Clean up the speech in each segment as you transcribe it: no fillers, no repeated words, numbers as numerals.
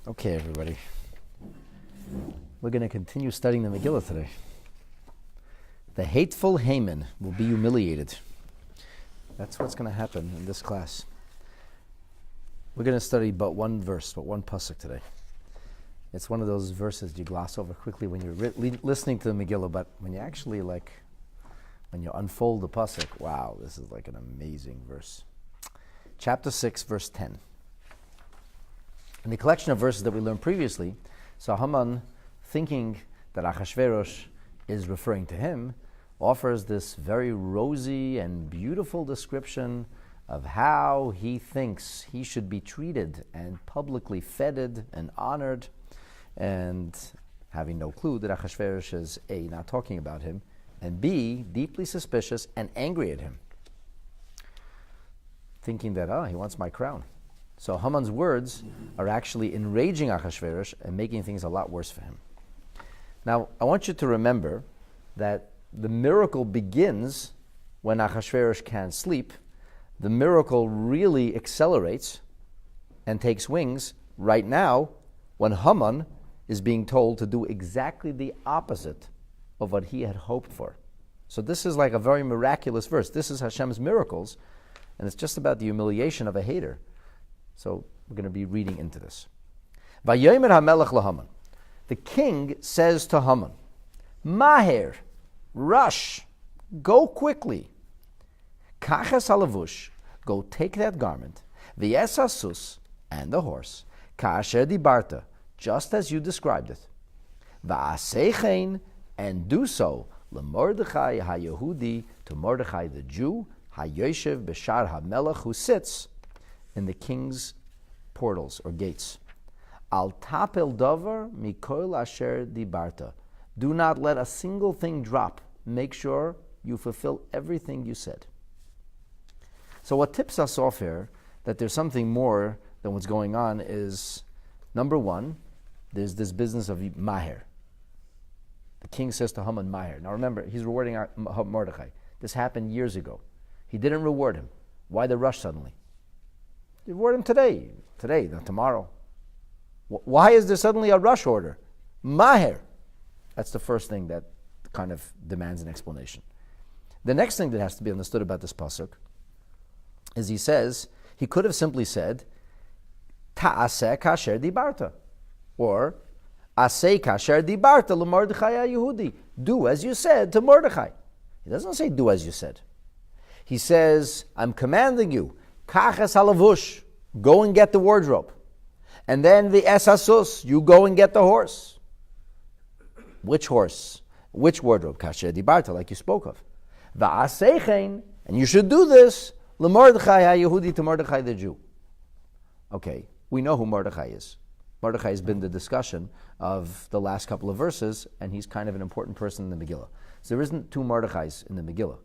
Okay, everybody. We're going to continue studying the Megillah today. The hateful Haman will be humiliated. That's what's going to happen in this class. We're going to study but one verse, but one pasuk today. It's one of those verses you gloss over quickly when you're listening to the Megillah, but when you actually when you unfold the pasuk, wow, this is like an amazing verse. Chapter 6, verse 10. In the collection of verses that we learned previously, so Haman, thinking that Achashverosh is referring to him, offers this very rosy and beautiful description of how he thinks he should be treated and publicly feted and honored, and having no clue that Achashverosh is A, not talking about him, and B, deeply suspicious and angry at him, thinking that, he wants my crown. So Haman's words are actually enraging Achashverosh and making things a lot worse for him. Now, I want you to remember that the miracle begins when Achashverosh can't sleep. The miracle really accelerates and takes wings right now when Haman is being told to do exactly the opposite of what he had hoped for. So this is like a very miraculous verse. This is Hashem's miracles, and it's just about the humiliation of a hater. So we're going to be reading into this. Vayomer HaMelech LaHaman. The king says to Haman, Maher, rush, go quickly. Kachas halavush, go take that garment. V'yes hasus, and the horse. Ka'asher dibarta, just as you described it. Va'aseichein, and do so. LeMordechai HaYehudi, to Mordechai the Jew, HaYoshev B'shar HaMelech, who sits in the king's portals or gates. Al tapel davar mikol asher dibarta. Do not let a single thing drop. Make sure you fulfill everything you said. So what tips us off here that there's something more than what's going on is, number one, there's this business of Maher. The king says to Haman, Maher. Now remember, he's rewarding Mordechai. This happened years ago. He didn't reward him. Why the rush suddenly? Reward him today, not tomorrow. Why is there suddenly a rush order? Maher. That's the first thing that kind of demands an explanation. The next thing that has to be understood about this pasuk is he says, he could have simply said, Ta'aseh kasher dibarta, or Aseh kasher dibarta l'Mordechai HaYehudi. Do as you said to Mordechai. He doesn't say do as you said. He says, I'm commanding you, Kachas halavush, go and get the wardrobe. And then the esasus, you go and get the horse. Which horse? Which wardrobe? Kasher dibarta, like you spoke of. Va'aseichein, and you should do this, l'Mordechai HaYehudi, to Mordechai the Jew. Okay, we know who Mordechai is. Mordechai has been the discussion of the last couple of verses, and he's kind of an important person in the Megillah. So there isn't two Mordechais in the Megillah.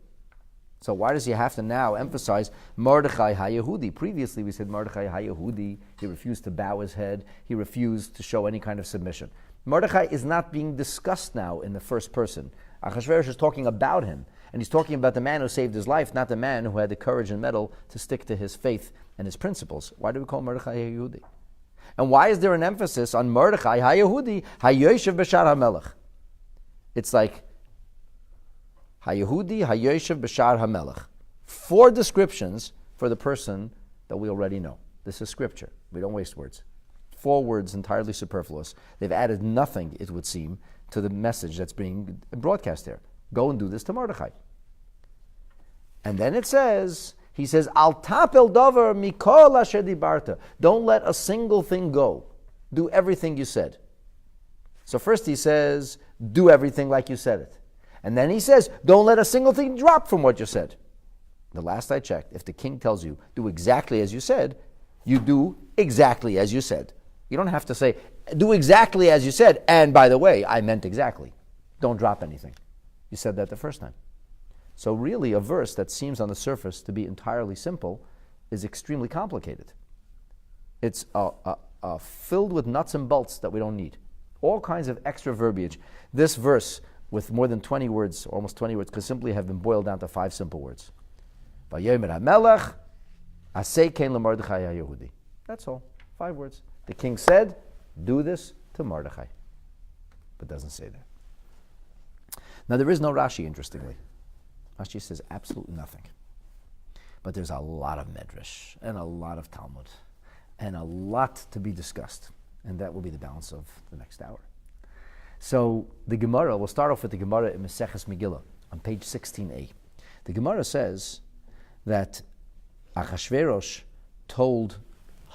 So why does he have to now emphasize Mordechai HaYehudi? Previously we said Mordechai HaYehudi, he refused to bow his head, he refused to show any kind of submission. Mordechai is not being discussed now in the first person. Achashverosh is talking about him, and he's talking about the man who saved his life, not the man who had the courage and mettle to stick to his faith and his principles. Why do we call Mordechai HaYehudi? And why is there an emphasis on Mordechai HaYehudi, HaYoshev B'shar HaMelech? It's like HaYehudi, HaYoshev B'shar HaMelech. 4 descriptions for the person that we already know. This is scripture. We don't waste words. 4 words entirely superfluous. They've added nothing, it would seem, to the message that's being broadcast there. Go and do this to Mordechai. And then it says, he says, Al tapel davar mikol asher dibarta. Don't let a single thing go. Do everything you said. So first he says, do everything like you said it. And then he says, don't let a single thing drop from what you said. The last I checked, if the king tells you, do exactly as you said, you do exactly as you said. You don't have to say, do exactly as you said, and by the way, I meant exactly. Don't drop anything. You said that the first time. So really, a verse that seems on the surface to be entirely simple is extremely complicated. It's filled with nuts and bolts that we don't need. All kinds of extra verbiage. This verse, with more than 20 words, almost 20 words, could simply have been boiled down to 5 simple words. Vayomer HaMelech, Aseh kein LeMordechai HaYehudi. That's all. 5 words. The king said, do this to Mordechai. But doesn't say that. Now there is no Rashi, interestingly. Rashi says absolutely nothing. But there's a lot of Medrash and a lot of Talmud and a lot to be discussed. And that will be the balance of the next hour. So the Gemara, we'll start off with the Gemara in Maseches Megillah on page 16a. The Gemara says that Achashverosh told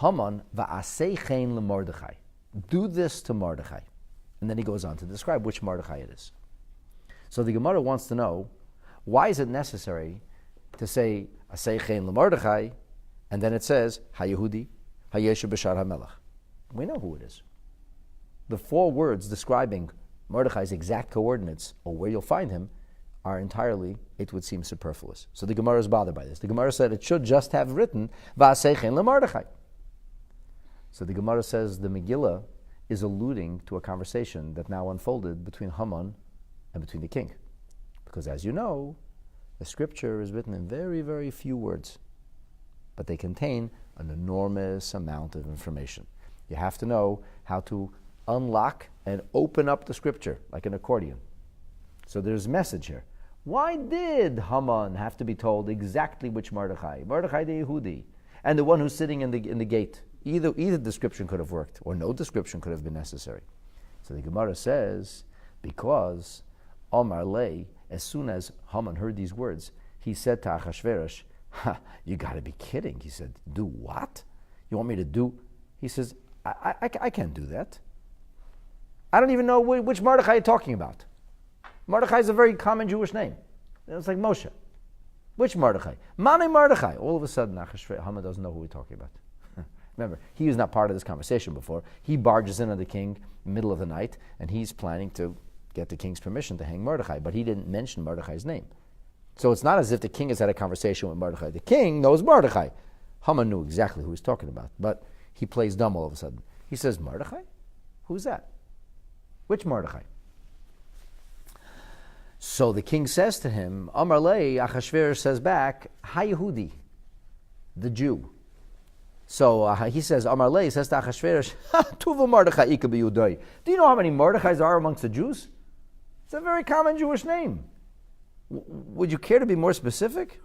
Haman, Va'asei chen leMordechai. Do this to Mordechai. And then he goes on to describe which Mordechai it is. So the Gemara wants to know, why is it necessary to say Asei chen leMordechai, and then it says HaYehudi, HaYeshev B'shar HaMelech? We know who it is. The 4 words describing Mordechai's exact coordinates, or where you'll find him, are entirely, it would seem, superfluous. So the Gemara is bothered by this. The Gemara said it should just have written Va'asei chen leMordechai. So the Gemara says the Megillah is alluding to a conversation that now unfolded between Haman and between the king. Because as you know, the scripture is written in very, very few words, but they contain an enormous amount of information. You have to know how to unlock and open up the scripture like an accordion. So there's a message here. Why did Haman have to be told exactly which Mordechai? Mordechai the Yehudi, and the one who's sitting in the gate. Either description could have worked, or no description could have been necessary. So the Gemara says, because Omar Lei, as soon as Haman heard these words, he said to Achashverosh, you got to be kidding. He said, do what? You want me to do? He says, I can't do that. I don't even know which Mordechai you're talking about. Mordechai is a very common Jewish name. It's like Moshe. Which Mordechai? Mane Mordechai. All of a sudden, Haman doesn't know who we're talking about. Remember, he was not part of this conversation before. He barges in on the king in the middle of the night, and he's planning to get the king's permission to hang Mordechai, but he didn't mention Mordechai's name. So it's not as if the king has had a conversation with Mordechai. The king knows Mordechai. Haman knew exactly who he's talking about, but he plays dumb all of a sudden. He says, Mordechai? Who's that? Which Mordechai? So the king says to him, Amar Lei, Achashverosh says back, HaYehudi, the Jew. So he says, Amar Lei says to Achashverosh, Tuva Mordechai Ika b'Yudai. Do you know how many Mordechais are amongst the Jews? It's a very common Jewish name. Would you care to be more specific?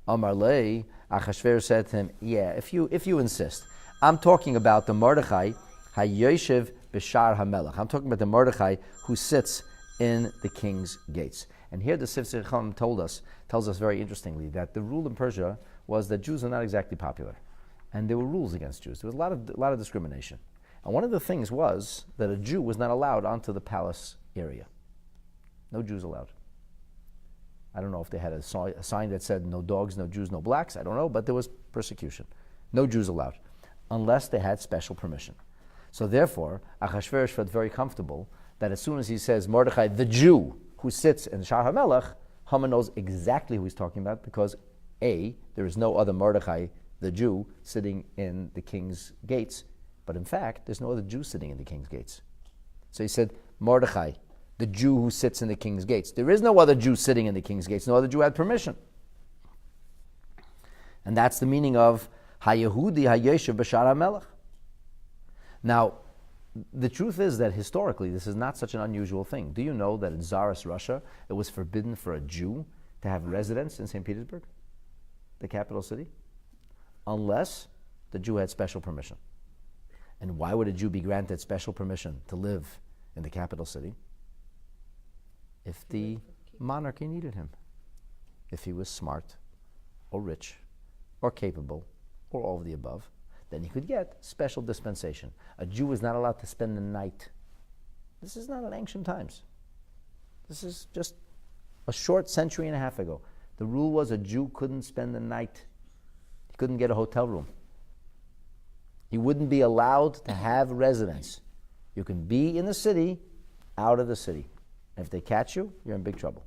Amar Lei, Achashverosh said to him, yeah, if you insist. I'm talking about the Mordechai HaYeshev B'shar HaMelech. I'm talking about the Mordechai who sits in the king's gates. And here the Sifsei Chacham tells us very interestingly that the rule in Persia was that Jews are not exactly popular. And there were rules against Jews. There was a lot of discrimination. And one of the things was that a Jew was not allowed onto the palace area. No Jews allowed. I don't know if they had a sign that said no dogs, no Jews, no blacks. I don't know, but there was persecution. No Jews allowed, unless they had special permission. So therefore, Achashverosh felt very comfortable that as soon as he says Mordechai, the Jew who sits in Shar HaMelech, Haman knows exactly who he's talking about because A, there is no other Mordechai, the Jew, sitting in the king's gates. But in fact, there's no other Jew sitting in the king's gates. So he said, Mordechai, the Jew who sits in the king's gates. There is no other Jew sitting in the king's gates. No other Jew had permission. And that's the meaning of HaYehudi HaYeshev B'shar HaMelech. Now, the truth is that historically, this is not such an unusual thing. Do you know that in Tsarist Russia, it was forbidden for a Jew to have residence in St. Petersburg, the capital city, unless the Jew had special permission? And why would a Jew be granted special permission to live in the capital city? If the monarchy needed him. If he was smart, or rich, or capable, or all of the above, then he could get special dispensation. A Jew was not allowed to spend the night. This is not in ancient times. This is just a short century and a half ago. The rule was a Jew couldn't spend the night. He couldn't get a hotel room. He wouldn't be allowed to have residence. You can be in the city, out of the city. And if they catch you, you're in big trouble.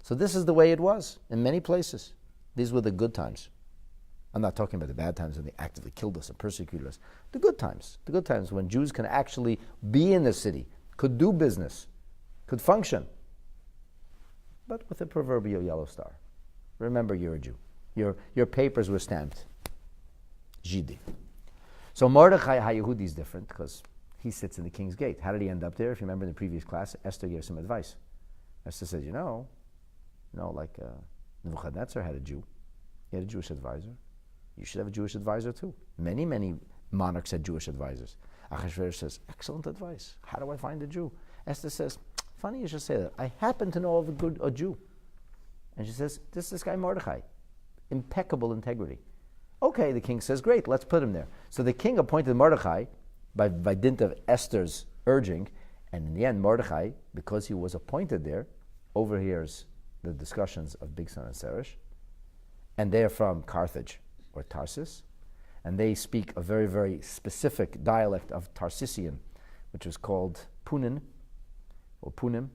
So this is the way it was in many places. These were the good times. I'm not talking about the bad times when they actively killed us and persecuted us. The good times when Jews can actually be in the city, could do business, could function, but with a proverbial yellow star. Remember, you're a Jew. Your papers were stamped. Jidi. So Mordechai HaYehudi is different because he sits in the king's gate. How did he end up there? If you remember in the previous class, Esther gave some advice. Esther said, like Nebuchadnezzar had a Jew. He had a Jewish advisor. You should have a Jewish advisor too. Many, many monarchs had Jewish advisors. Achashverosh says, excellent advice. How do I find a Jew? Esther says, funny you should say that. I happen to know of a Jew. And she says, this guy Mordechai. Impeccable integrity. Okay, the king says, great, let's put him there. So the king appointed Mordechai by dint of Esther's urging, and in the end, Mordechai, because he was appointed there, overhears the discussions of Bigsan and Seresh, and they are from Carthage or Tarsus, and they speak a very, very specific dialect of Tarsician, which was called Punin, or Punim,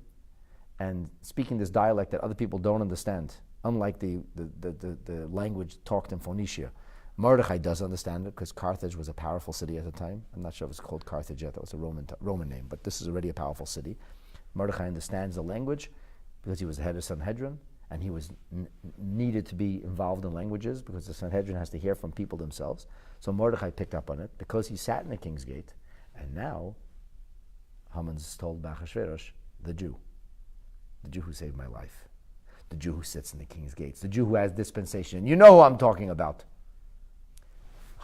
and speaking this dialect that other people don't understand, unlike the language talked in Phoenicia. Mordechai does understand it because Carthage was a powerful city at the time. I'm not sure if it's called Carthage yet. That was a Roman name, but this is already a powerful city. Mordechai understands the language because he was the head of Sanhedrin, and he was needed to be involved in languages because the Sanhedrin has to hear from people themselves. So Mordechai picked up on it because he sat in the king's gate, and now Haman's told Achashverosh, the Jew who saved my life, the Jew who sits in the king's gates, the Jew who has dispensation. You know who I'm talking about.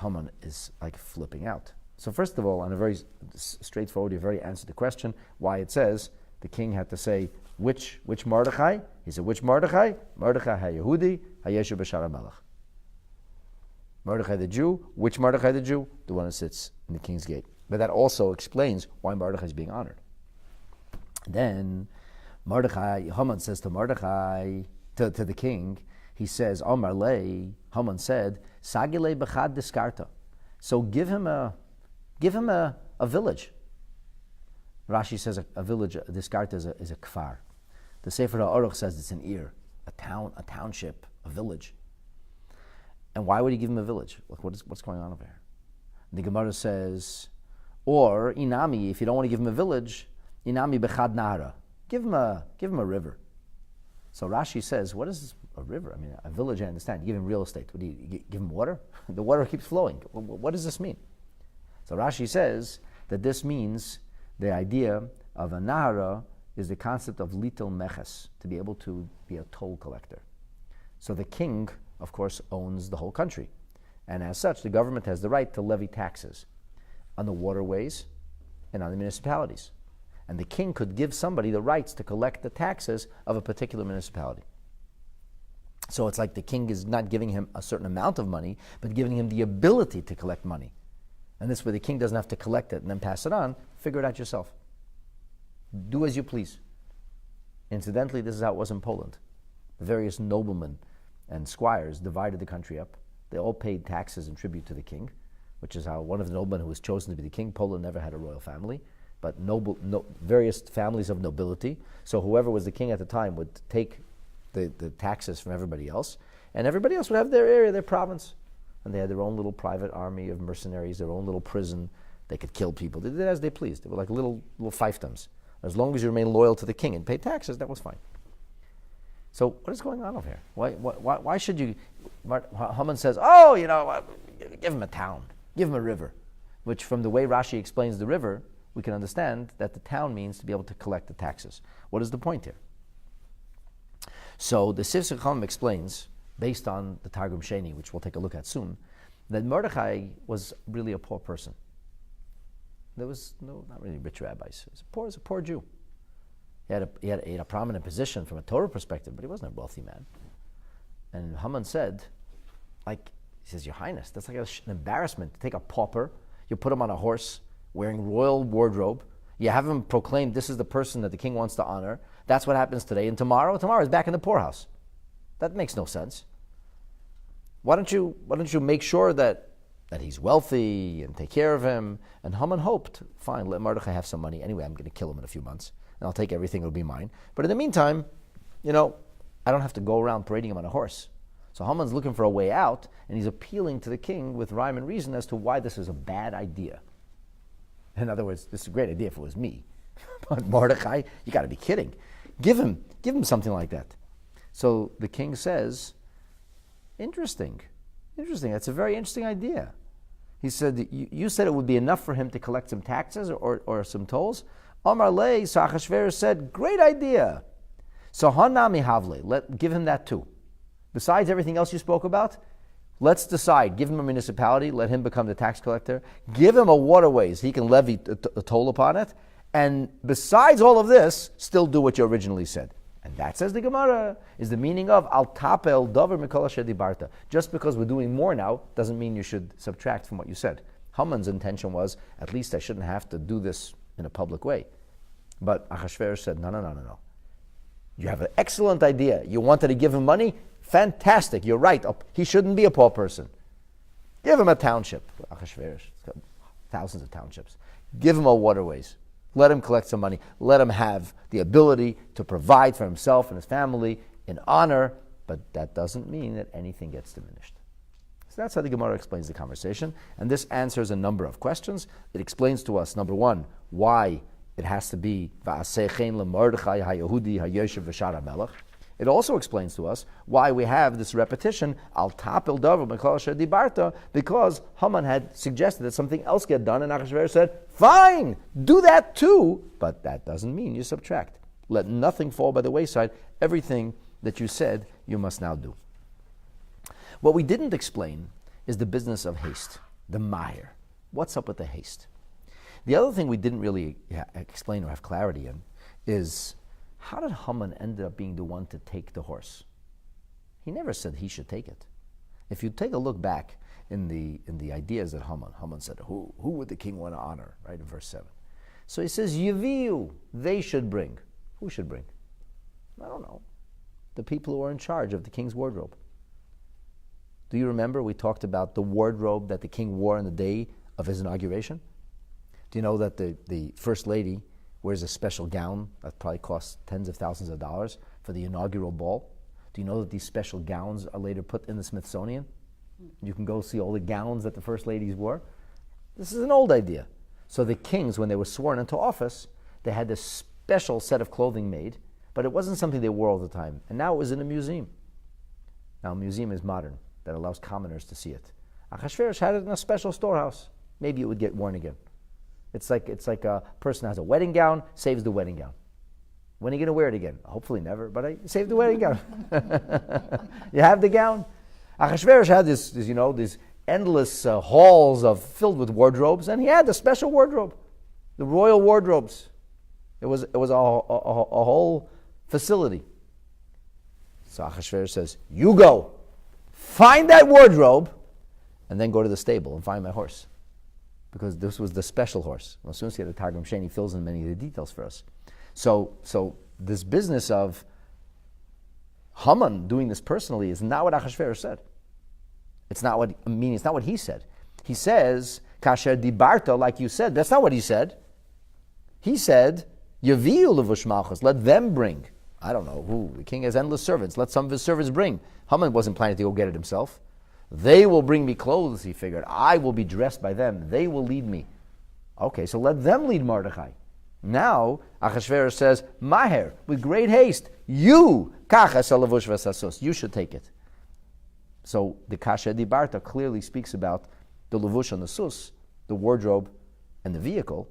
Haman is like flipping out. So first of all, on a very straightforward, you very answered the question why it says the king had to say which Mordechai. He said which Mordechai? Mordechai HaYehudi HaYeshu B'Shar HaMelech. Mordechai the Jew. Which Mordechai the Jew? The one who sits in the king's gate. But that also explains why Mordechai is being honored. Then Haman says to Mordechai, to the king, he says, Omar lei, Haman said, Sagile b'chad diskarta. So give him a village. Rashi says a village, diskarta is a kfar. The Sefer HaOruch says it's an ir, a town, a township, a village. And why would he give him a village? Like what's going on over here? The Gemara says, or inami, if you don't want to give him a village, inami b'chad nahara. Give him a river. So Rashi says, what is a river? I mean, a village, I understand. You give him real estate. What do you give him water? The water keeps flowing. What does this mean? So Rashi says that this means the idea of a nahara is the concept of litel meches, to be able to be a toll collector. So the king, of course, owns the whole country. And as such, the government has the right to levy taxes on the waterways and on the municipalities. And the king could give somebody the rights to collect the taxes of a particular municipality. So it's like the king is not giving him a certain amount of money, but giving him the ability to collect money. And this way the king doesn't have to collect it and then pass it on. Figure it out yourself. Do as you please. Incidentally, this is how it was in Poland. The various noblemen and squires divided the country up. They all paid taxes and tribute to the king, which is how one of the noblemen who was chosen to be the king. Poland never had a royal family, but various families of nobility. So whoever was the king at the time would take the taxes from everybody else, and everybody else would have their area, their province. And they had their own little private army of mercenaries, their own little prison. They could kill people. They did as they pleased. They were like little fiefdoms. As long as you remain loyal to the king and pay taxes, that was fine. So what is going on over here? Why should you... Haman says, give him a town, give him a river, which from the way Rashi explains the river, we can understand that the town means to be able to collect the taxes. What is the point here? So the Sifsei Chacham explains, based on the Targum Sheni, which we'll take a look at soon, that Mordechai was really a poor person. There was not really rich rabbis. He was a poor Jew. He had a prominent position from a Torah perspective, but he wasn't a wealthy man. And Haman said, he says, Your Highness, that's like an embarrassment to take a pauper, you put him on a horse, wearing royal wardrobe, you have him proclaim this is the person that the king wants to honor. That's what happens today. And tomorrow he's back in the poorhouse. That makes no sense. Why don't you make sure that he's wealthy and take care of him? And Haman hoped, fine, let Mordechai have some money. Anyway, I'm going to kill him in a few months, and I'll take everything, it'll be mine. But in the meantime, I don't have to go around parading him on a horse. So Haman's looking for a way out, and he's appealing to the king with rhyme and reason as to why this is a bad idea. In other words, this is a great idea if it was me. But Mordechai, you got to be kidding. Give him something like that. So the king says, interesting. That's a very interesting idea. He said, you said it would be enough for him to collect some taxes or some tolls. Amar lei, so Achashverosh said, great idea. So hanami havle, give him that too. Besides everything else you spoke about, let's decide. Give him a municipality, let him become the tax collector. Give him a waterways, he can levy a toll upon it. And besides all of this, still do what you originally said. And that, says the Gemara, is the meaning of al tapel davar mikol asher dibarta. Just because we're doing more now doesn't mean you should subtract from what you said. Haman's intention was, at least I shouldn't have to do this in a public way. But Achashverosh said, no. You have an excellent idea. You wanted to give him money? Fantastic, you're right. He shouldn't be a poor person. Give him a township. Achashverosh, thousands of townships. Give him a waterways. Let him collect some money. Let him have the ability to provide for himself and his family in honor, but that doesn't mean that anything gets diminished. So that's how the Gemara explains the conversation, and this answers a number of questions. It explains to us, number one, why it has to be Va'asechen leMordechai haYehudi haYoshev v'Shar HaMelech. It also explains to us why we have this repetition, al tapil davar mikol asher dibarta, because Haman had suggested that something else get done, and Achashverosh said, fine, do that too, but that doesn't mean you subtract. Let nothing fall by the wayside. Everything that you said, you must now do. What we didn't explain is the business of haste, the mahir. What's up with the haste? The other thing we didn't really explain or have clarity in is, how did Haman end up being the one to take the horse? He never said he should take it. If you take a look back in the ideas that Haman said, who would the king want to honor, right, in verse 7. So he says, Yeviu, they should bring. Who should bring? I don't know. The people who are in charge of the king's wardrobe. Do you remember we talked about the wardrobe that the king wore on the day of his inauguration? Do you know that the first lady wears a special gown that probably costs tens of thousands of dollars for the inaugural ball? Do you know that these special gowns are later put in the Smithsonian? You can go see all the gowns that the first ladies wore. This is an old idea. So the kings, when they were sworn into office, they had this special set of clothing made, but it wasn't something they wore all the time. And now it was in a museum. Now a museum is modern, that allows commoners to see it. Achashverosh had it in a special storehouse. Maybe it would get worn again. It's like a person has a wedding gown, saves the wedding gown. When are you going to wear it again? Hopefully never, but I saved the wedding gown. You have the gown. Achashverosh had these endless halls filled with wardrobes, and he had the special wardrobe, the royal wardrobes. It was a whole facility. So Achashverosh says, you go, find that wardrobe, and then go to the stable and find my horse. Because this was the special horse. Well, as soon as you get the Targum Sheni, fills in many of the details for us. So this business of Haman doing this personally is not what Achashverosh said. It's not what he said. He says, Kasher dibarta, like you said. That's not what he said. He said, Yaviu levush malchus, let them bring. I don't know who. The king has endless servants. Let some of his servants bring. Haman wasn't planning to go get it himself. They will bring me clothes, he figured. I will be dressed by them. They will lead me. Okay, so let them lead Mordechai. Now, Achashverosh says, Maher, with great haste, you should take it. So the Kasher Dibarta clearly speaks about the levush and the sus, the wardrobe and the vehicle,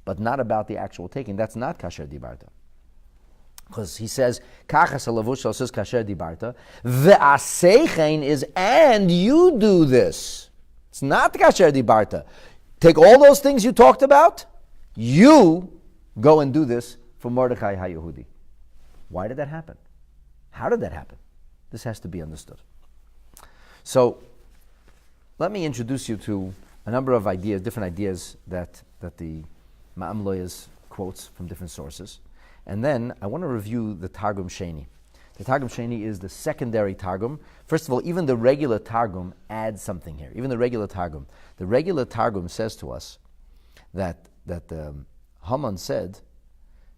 but not about the actual taking. That's not Kasher Dibarta. Because he says, Kachas halavush sus kasher dibarta. Ve'aseichen is, and you do this. It's not kasher dibarta. Take all those things you talked about, you go and do this for Mordechai HaYehudi. Why did that happen? How did that happen? This has to be understood. So, let me introduce you to a number of ideas, different ideas that the Ma'am Lawyers quotes from different sources. And then I want to review the Targum Sheni. The Targum Sheni is the secondary Targum. First of all, even the regular Targum adds something here. Even the regular Targum. The regular Targum says to us that Haman said,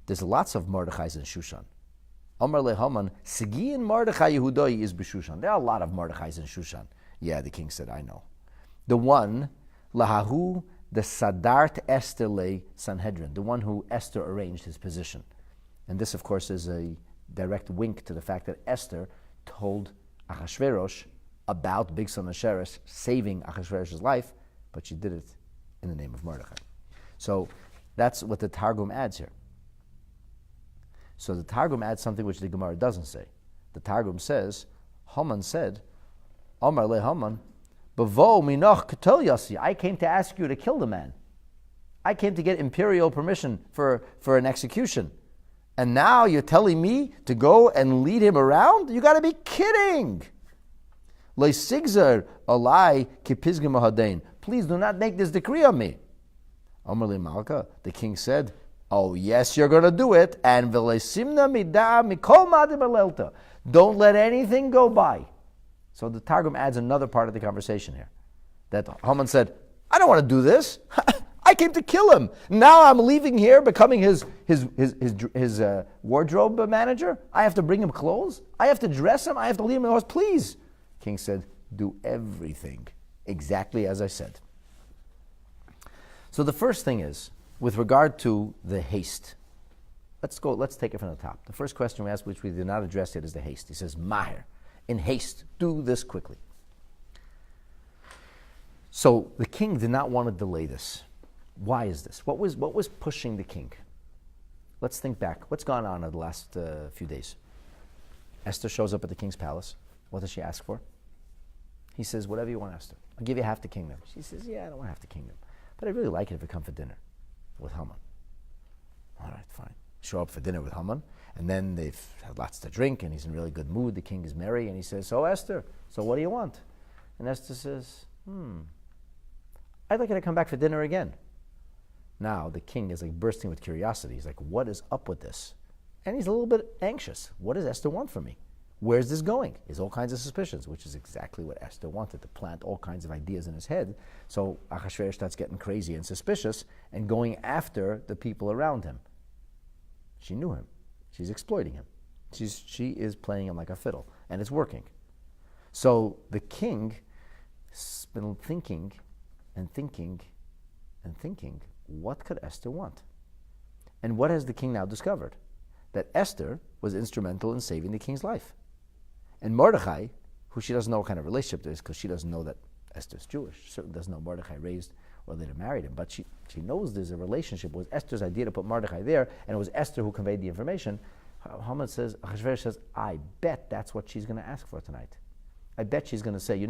there's lots of Mordechais in Shushan. Amar le Haman, Sigiin Mordechai Yehudoi is b'Shushan. There are a lot of Mordechais in Shushan. Yeah, the king said, I know. The one, Lahahu, the Sadart Esther le Sanhedrin, the one who Esther arranged his position. And this, of course, is a direct wink to the fact that Esther told Achashverosh about Big Son Asheris saving Achashverosh's life, but she did it in the name of Mordechai. So that's what the Targum adds here. So the Targum adds something which the Gemara doesn't say. The Targum says, Haman said, Amar le Haman, Bavo minoch katel yasi. I came to ask you to kill the man. I came to get imperial permission for an execution. And now you're telling me to go and lead him around? You got to be kidding. Le sigzar alai kipizgim ahadain. Please do not make this decree on me. Amar le Malka, the king said, oh yes, you're going to do it. And v'leisimna midah mikol madim alelta. Don't let anything go by. So the Targum adds another part of the conversation here. That Haman said, I don't want to do this. I came to kill him. Now I'm leaving here, becoming his wardrobe manager. I have to bring him clothes. I have to dress him. I have to lead him in the house. Please. King said, do everything exactly as I said. So the first thing is, with regard to the haste, let's take it from the top. The first question we asked, which we did not address yet, is the haste. He says, Maher, in haste, do this quickly. So the king did not want to delay this. Why is this? What was pushing the king? Let's think back. What's gone on in the last few days? Esther shows up at the king's palace. What does she ask for? He says, whatever you want, Esther. I'll give you half the kingdom. She says, yeah, I don't want half the kingdom. But I'd really like it if we come for dinner with Haman. All right, fine. Show up for dinner with Haman. And then they've had lots to drink, and he's in really good mood. The king is merry, and he says, so Esther, so what do you want? And Esther says, I'd like you to come back for dinner again. Now the king is like bursting with curiosity. He's like, what is up with this? And he's a little bit anxious. What does Esther want from me? Where's this going? He has all kinds of suspicions, which is exactly what Esther wanted, to plant all kinds of ideas in his head. So Achashverosh starts getting crazy and suspicious and going after the people around him. She knew him. She's exploiting him. She is playing him like a fiddle, and it's working. So the king has been thinking and thinking and thinking, what could Esther want? And what has the king now discovered? That Esther was instrumental in saving the king's life. And Mordechai, who she doesn't know what kind of relationship there is, because she doesn't know that Esther's Jewish, she certainly doesn't know Mordechai raised or later married him, but she knows there's a relationship. It was Esther's idea to put Mordechai there, and it was Esther who conveyed the information. Haman says, Achashverosh says, I bet that's what she's going to ask for tonight. I bet she's going to say,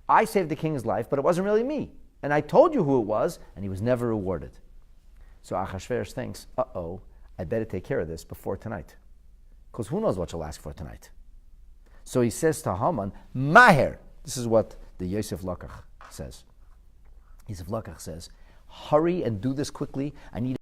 I saved the king's life, but it wasn't really me. And I told you who it was, and he was never rewarded. So Achashverosh thinks, I better take care of this before tonight. Because who knows what she'll ask for tonight. So he says to Haman, Maher. This is what the Yosef Lakach says. Yosef Lakach says, hurry and do this quickly. I need